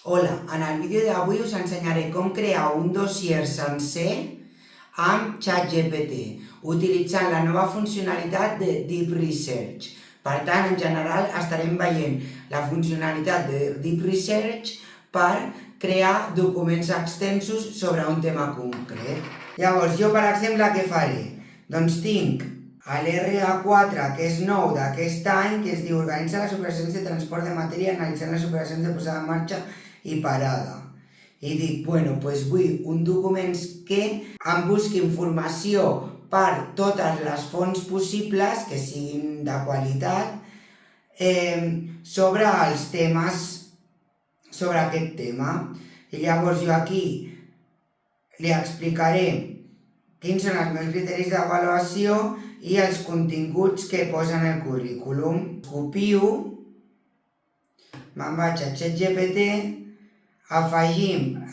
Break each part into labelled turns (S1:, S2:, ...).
S1: Hola, en el vídeo d'avui us ensenyaré com crear un dossier sencer amb ChatGPT, utilitzant la nova funcionalitat de Deep Research. Per tant, en general, estarem veient la funcionalitat de Deep Research per crear documents extensos sobre un tema concret. Llavors, jo, per exemple, què faré? Doncs tinc l'RA4, que és nou d'aquest any, que es diu Organitza les operacions de transport de matèria analitzant les operacions de posada en marxa i parada. I dic, doncs vull un document que em busqui informació per totes les fonts possibles, que siguin de qualitat, sobre els temes, sobre aquest tema. I llavors jo aquí li explicaré quins són els meus criteris d'avaluació i els continguts que posa en el currículum. Copio, me'n vaig a ChatGPT, afegim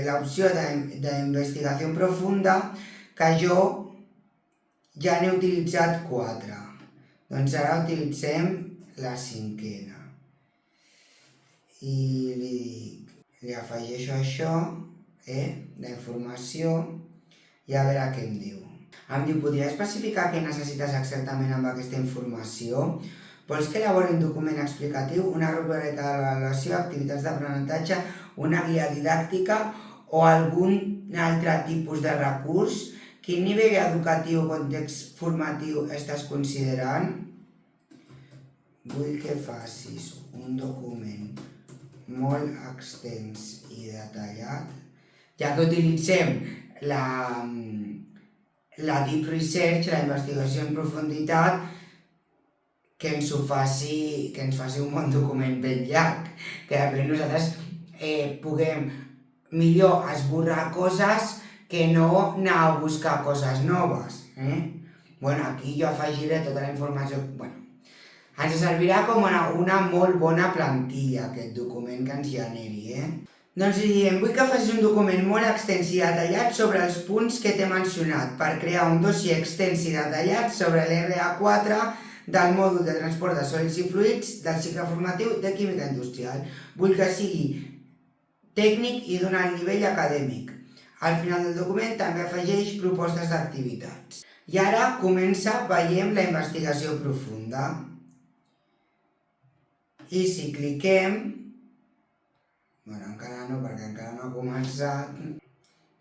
S1: l'opció d'investigació profunda, que jo ja n'he utilitzat 4. Doncs ara utilitzem la 5a. I li afegeixo això, la informació, i a veure què em diu. Em diu, podria especificar què necessites exactament amb aquesta informació? Vols que elabori un document explicatiu, una rubrica d'avaluació, activitats d'aprenentatge, una guia didàctica o algun altre tipus de recurs? Quin nivell educatiu o context formatiu estàs considerant? Vull que facis un document molt extens i detallat, ja que utilitzem la Deep Research, la investigació en profunditat, que ens faci un bon document ben llarg, que després nosaltres puguem millor esborrar coses que no anar a buscar coses noves. Aquí jo afegiré tota la informació. Ens servirà com una molt bona plantilla, aquest document que ens generi. Doncs li diem, vull que facis un document molt extens i detallat sobre els punts que t'he mencionat per crear un dossier extens i detallat sobre l'RA4 del mòdul de transport de sòlids i fluids del cicle formatiu de química industrial. Vull que sigui tècnic i d'un alt nivell acadèmic. Al final del document també afegeix propostes d'activitats. I ara veiem la investigació profunda. I si cliquem, encara no, perquè encara no ha començat,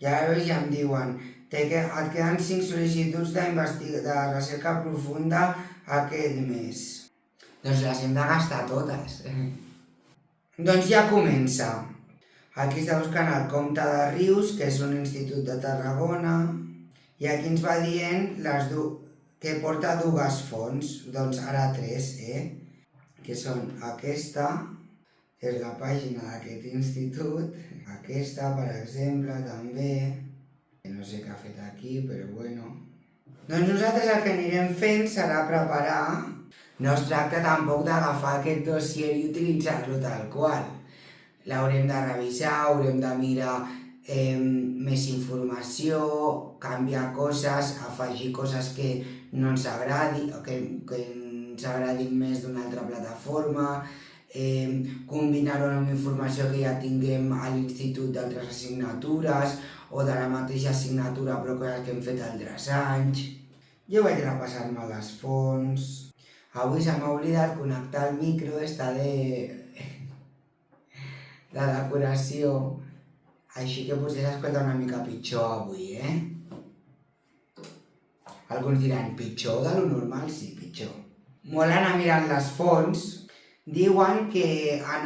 S1: i ara ja em diuen et queden 5 sol·licituds de recerca profunda aquest mes. Doncs les hem de gastar totes. Doncs ja comença. Aquí està buscant el Comte de Rius, que és un institut de Tarragona, i aquí ens va dient que porta 2 fonts, doncs ara 3, que són aquesta, que és la pàgina d'aquest institut, aquesta, per exemple, també, que no sé què ha fet aquí, però bueno. Doncs nosaltres el que anirem fent serà preparar. No es tracta tampoc d'agafar aquest dossier i utilitzar-lo tal qual. L'haurem de revisar, haurem de mirar més informació, canviar coses, afegir coses que no ens agradin o que ens agradin més d'una altra plataforma, combinar-ho amb informació que ja tinguem a l'institut d'altres assignatures o de la mateixa assignatura però coses que hem fet altres anys. Jo vaig repassar-me les fonts. Avui se m'ha oblidat connectar el micro, està de decoració, així que potser s'escolta una mica pitjor avui, Alguns diran, pitjor de lo normal? Sí, pitjor. Molt anar mirant les fonts. Diuen que en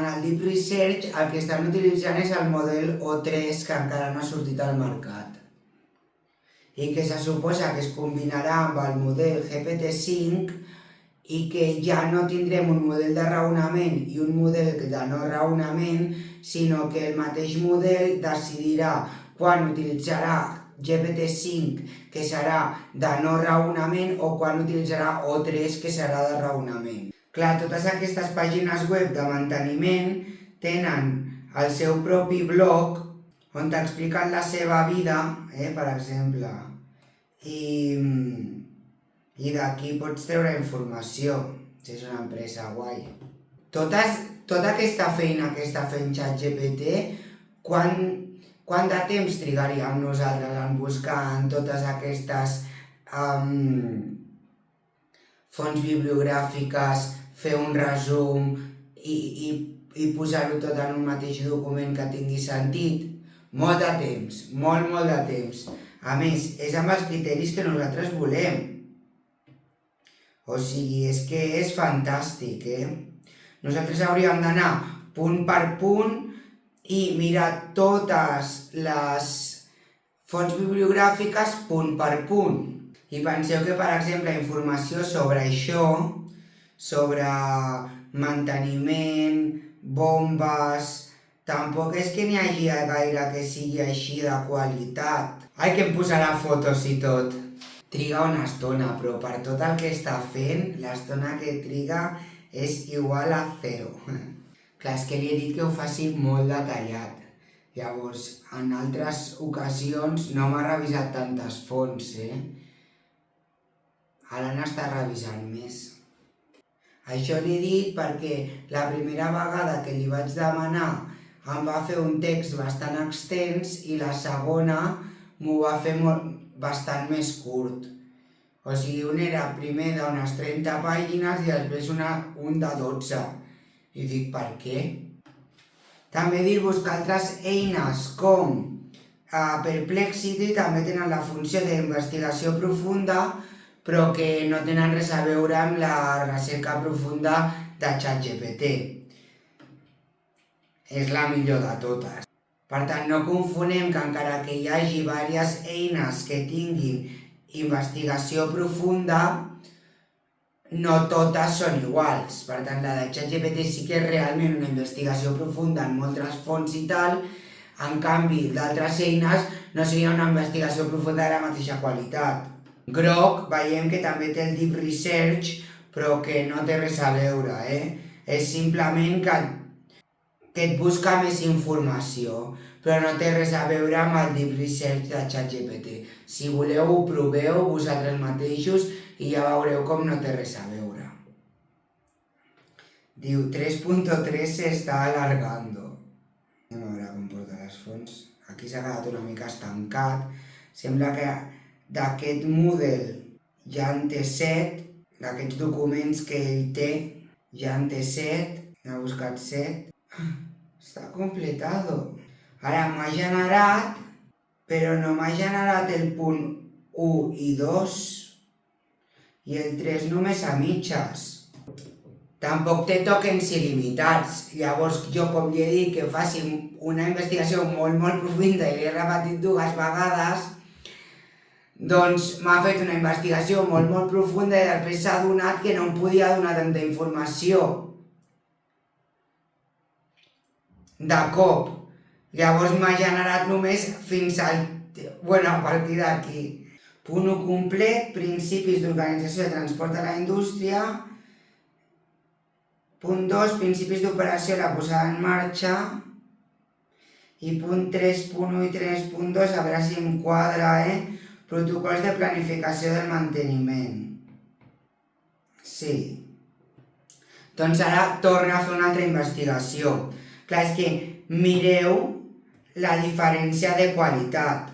S1: el Deep Research el que estan utilitzant és el model O3, que encara no ha sortit al mercat. I que se suposa que es combinarà amb el model GPT-5 i que ja no tindrem un model de raonament i un model de no raonament, sinó que el mateix model decidirà quan utilitzarà GPT-5, que serà de no raonament, o quan utilitzarà O3, que serà de raonament. Clar, totes aquestes pàgines web de manteniment tenen el seu propi blog on t'expliquen la seva vida, per exemple, i d'aquí pots treure informació, si és una empresa guai. Tota aquesta feina que està fent ChatGPT, quant de temps trigaríem nosaltres en buscar en totes aquestes fonts bibliogràfiques, fer un resum i posar-ho tot en un mateix document que tingui sentit? Molt de temps, molt de temps. A més, és amb els criteris que nosaltres volem. O sigui, és que és fantàstic, Nosaltres hauríem d'anar punt per punt i mirar totes les fonts bibliogràfiques punt per punt. I penseu que, per exemple, informació sobre això, sobre manteniment, bombes, tampoc és que n'hi hagi gaire que sigui així de qualitat. Ai, que em posarà fotos i tot. Triga una estona, però per tot el que està fent, l'estona que triga és igual a 0. Clar, és que li he dit que ho faci molt detallat. Llavors, en altres ocasions no m'ha revisat tantes fonts, Ara n'està revisant més. Això l'he dit perquè la primera vegada que li vaig demanar em va fer un text bastant extens i la segona m'ho va fer bastant més curt. O sigui, un era primer d'unes 30 pàgines i després un de 12. I dic, per què? També dir-vos que altres eines com Perplexity també tenen la funció d'investigació profunda, però que no tenen res a veure amb la recerca profunda de ChatGPT. És la millor de totes. Per tant, no confonem que encara que hi hagi diverses eines que tinguin investigació profunda, no totes són iguals. Per tant, la de ChatGPT sí que és realment una investigació profunda en moltes fonts i tal, en canvi, d'altres eines no seria una investigació profunda de la mateixa qualitat. Grok veiem que també té el Deep Research, però que no té res a veure, És simplement que et busca més informació, però no té res a veure amb el Deep Research de ChatGPT. Si voleu, ho proveu vosaltres mateixos i ja veureu com no té res a veure. Diu, 3.3 se està alargando. Anem a veure com porta les fonts. Aquí s'ha quedat una mica estancat. Sembla que d'aquest Moodle ja en té 7, d'aquests documents que ell té, ja en té 7, n'ha buscat 7. Està completado. Ara m'ha generat, però no m'ha generat el punt 1 i 2, i el 3 només a mitges. Tampoc té tokens il·limitats. Llavors, jo com li he dit que faci una investigació molt profunda i l'he repetit 2 vegades, doncs m'ha fet una investigació molt profunda i després s'ha adonat que no em podia donar tanta informació de cop. Llavors m'ha generat només fins a partir d'aquí. Punt 1 complet, principis d'organització de transport a la indústria. Punt 2, principis d'operació i la posada en marxa. I punt 3.1 i 3.2, a veure si em quadra, protocols de planificació del manteniment. Sí. Doncs ara torna a fer una altra investigació. Clar, és que mireu la diferència de qualitat.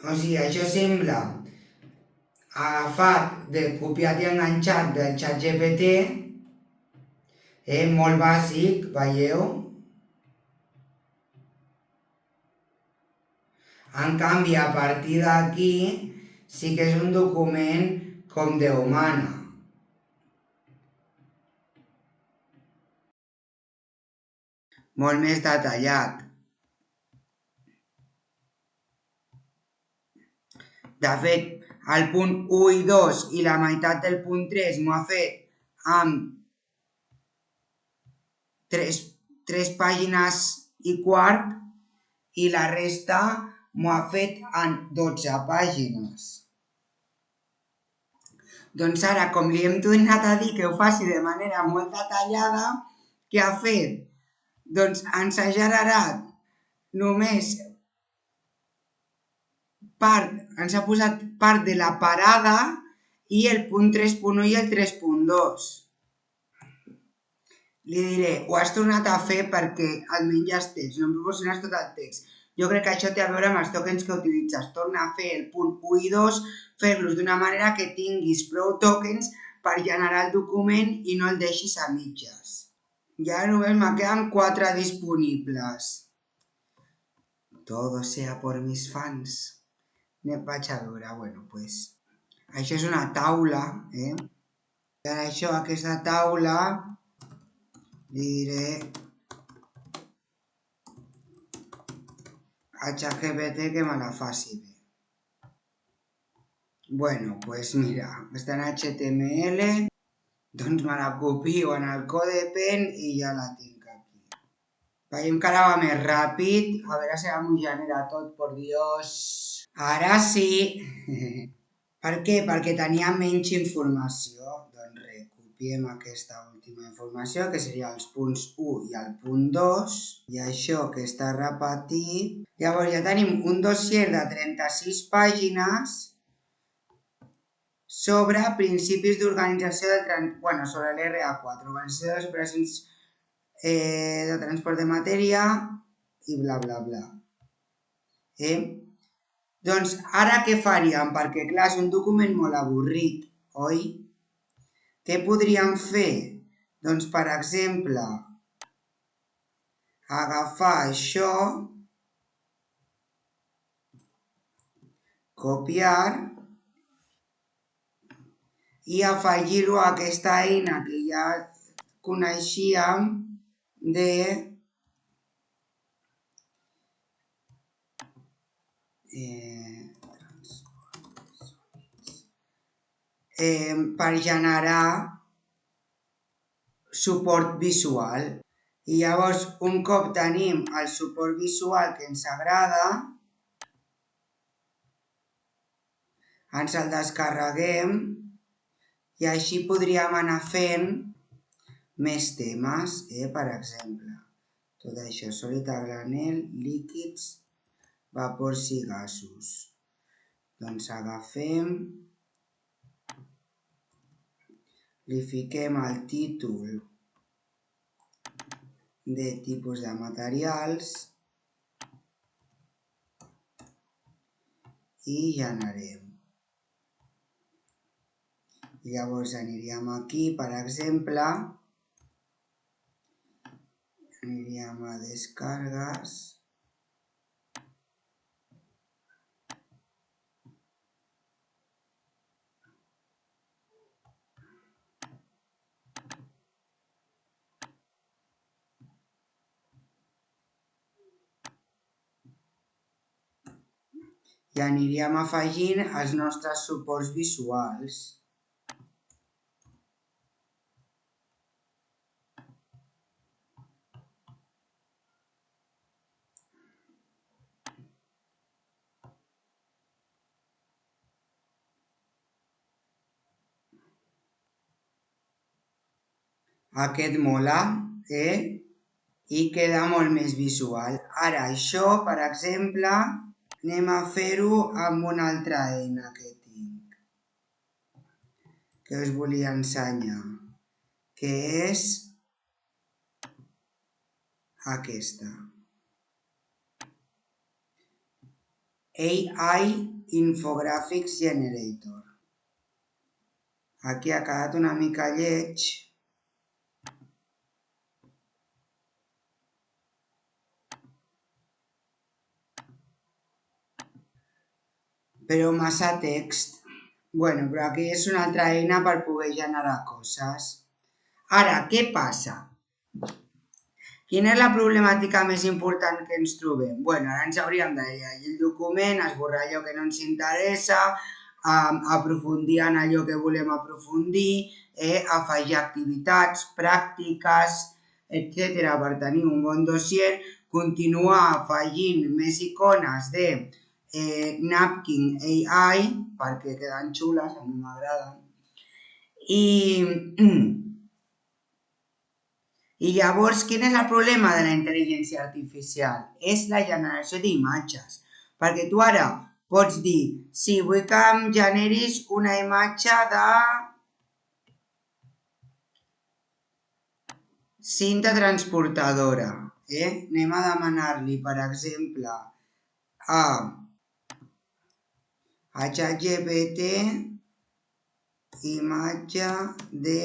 S1: O sigui, això sembla agafat, copiat i enganxat del ChatGPT, molt bàsic, veieu? En canvi, a partir d'aquí, sí que és un document com Déu mana. Molt més detallat. De fet, el punt 1 i 2 i la meitat del punt 3 m'ho ha fet amb 3 pàgines i quart i la resta m'ho ha fet en 12 pàgines. Doncs ara, com li hem tornat a dir que ho faci de manera molt detallada, què ha fet? Doncs ens ha generat només ens ha posat part de la parada i el punt 3.1 i el 3.2. li diré, ho has tornat a fer perquè et menges text, no em proporciones tot el text. Jo crec que això té a veure amb els tokens que utilitzes. Torna a fer el punt 1 i 2, fer-los d'una manera que tinguis prou tokens per generar el document i no el deixis a mitges. Ja només me queden 4 disponibles. Todo sea por mis fans. Vaig a veure, bueno, pues... Això és una taula, I ara això, aquesta taula, li diré a ChatGPT que me la faci bé. Bueno, pues mira, està en HTML, doncs me la copio en el CodePen i ja la tinc aquí. Veiem que ara va més ràpid, a veure si ara m'ho genera tot, por Dios. Ara sí. Per què? Perquè tenia menys informació. Doncs recopiem aquesta última informació, que seria els punts 1 i el punt 2, i això que està repetit. Llavors ja tenim un dossier de 36 pàgines sobre principis d'organització sobre l'RA4, organització de les operacions de transport de matèria i bla, bla, bla. Doncs ara què faríem? Perquè clar, és un document molt avorrit, oi? Què podríem fer? Doncs, per exemple, agafar això, copiar i afegir-ho a aquesta eina que ja coneixíem per generar suport visual. I llavors, un cop tenim el suport visual que ens agrada, ens el descarreguem i així podríem anar fent més temes, per exemple. Tot això, sòlid a granel, líquids, vapors i gasos. Doncs agafem, li fiquem el títol de tipus de materials i generem. Llavors aniríem aquí, per exemple, aniríem a descargues, i aniríem afegint els nostres suports visuals. Aquest mola, I queda molt més visual. Ara, això, per exemple, anem a fer-ho amb una altra eina que tinc, que us volia ensenyar, que és aquesta. AI Infographics Generator. Aquí ha quedat una mica lleig, però massa text. Bueno, però aquí és una altra eina per poder generar coses. Ara, què passa? Quina és la problemàtica més important que ens trobem? Bueno, ara ens hauríem de llegir el document, esborrar allò que no ens interessa, aprofundir en allò que volem aprofundir, afegir activitats, pràctiques, etc. per tenir un bon dossier, continuar afegint més icones de Napkin AI, perquè queden xules, a mi m'agraden. I llavors, quin és el problema de la intel·ligència artificial? És la generació d'imatges. Perquè tu ara pots dir, sí, vull que em generis una imatge de cinta transportadora. Anem a demanar-li, per exemple, a ChatGPT imatge de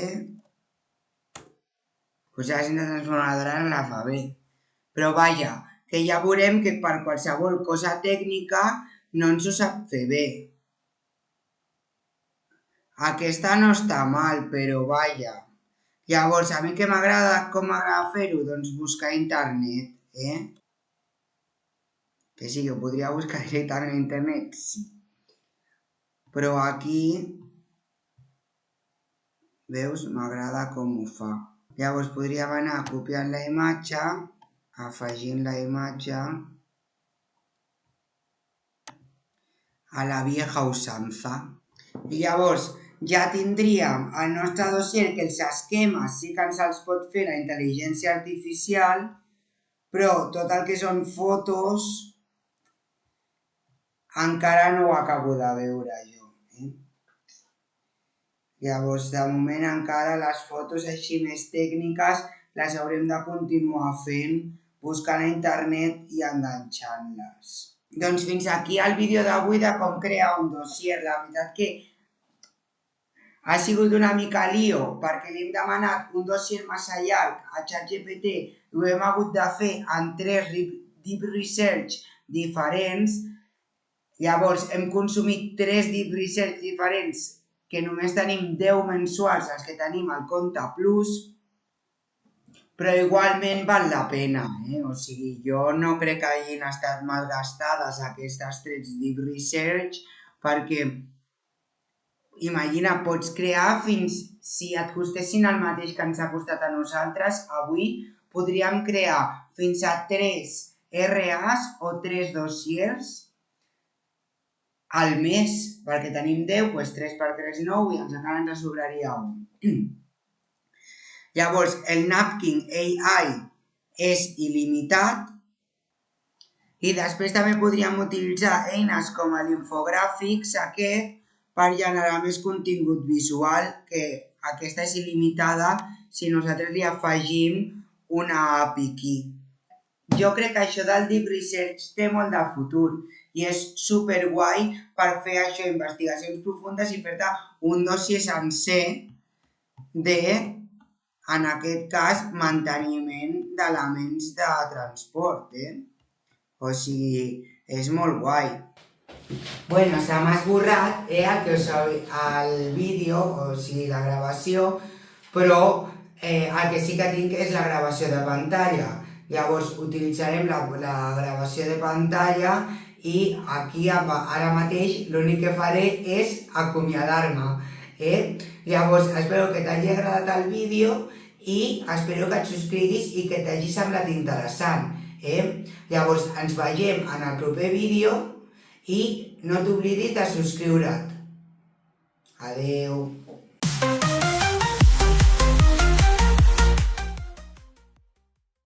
S1: posar la cinta transformadora en l'alfabet. Però vaja, que ja veurem que per qualsevol cosa tècnica no ens ho sap fer bé. Aquesta no està mal, però vaja. Llavors, a mi com m'agrada fer-ho? Doncs buscar a internet, Que sí, que ho podria buscar directament a internet, sí. Però aquí, veus, m'agrada com ho fa. Llavors podríem anar copiant la imatge, afegint la imatge a la vieja usanza. I llavors ja tindríem el nostre dossier, que els esquemes sí que ens els pot fer la intel·ligència artificial, però tot el que són fotos encara no ho acabo de veure jo. Llavors, de moment encara les fotos així més tècniques les haurem de continuar fent, buscant a internet i enganxant-les. Doncs fins aquí el vídeo d'avui de com crear un dossier. La veritat que ha sigut una mica lío perquè li hem demanat un dossier massa llarg a ChatGPT i ho hem hagut de fer en 3 deep research diferents. Llavors hem consumit 3 deep research diferents que només tenim 10 mensuals els que tenim al compte Plus, però igualment val la pena, O sigui, jo no crec que hagin estat malgastades aquestes 3 deep research perquè, imagina, pots crear fins, si et costessin el mateix que ens ha costat a nosaltres, avui podríem crear fins a 3 RAs o 3 dossiers al mes, perquè tenim 10, doncs 3 per 3, 9 i encara ens sobraria un. Llavors, el Napkin AI és il·limitat i després també podríem utilitzar eines com l'Infogràfics aquest per generar més contingut visual, que aquesta és il·limitada si nosaltres li afegim una API key. Jo crec que això del Deep Research té molt de futur i és superguai per fer això, investigacions profundes i fer-te un dossier sencer de, en aquest cas, manteniment d'elements de transport, O sigui, és molt guai. Bueno, se m'ha esborrat el vídeo, o sigui, la gravació, però el que sí que tinc és la gravació de pantalla. Llavors utilitzarem la gravació de pantalla i aquí ara mateix l'únic que faré és acomiadar-me. Llavors espero que t'hagi agradat el vídeo i espero que et subscriguis i que t'hagi semblat interessant. Llavors ens veiem en el proper vídeo i no t'oblidis de subscriure't. Adeu.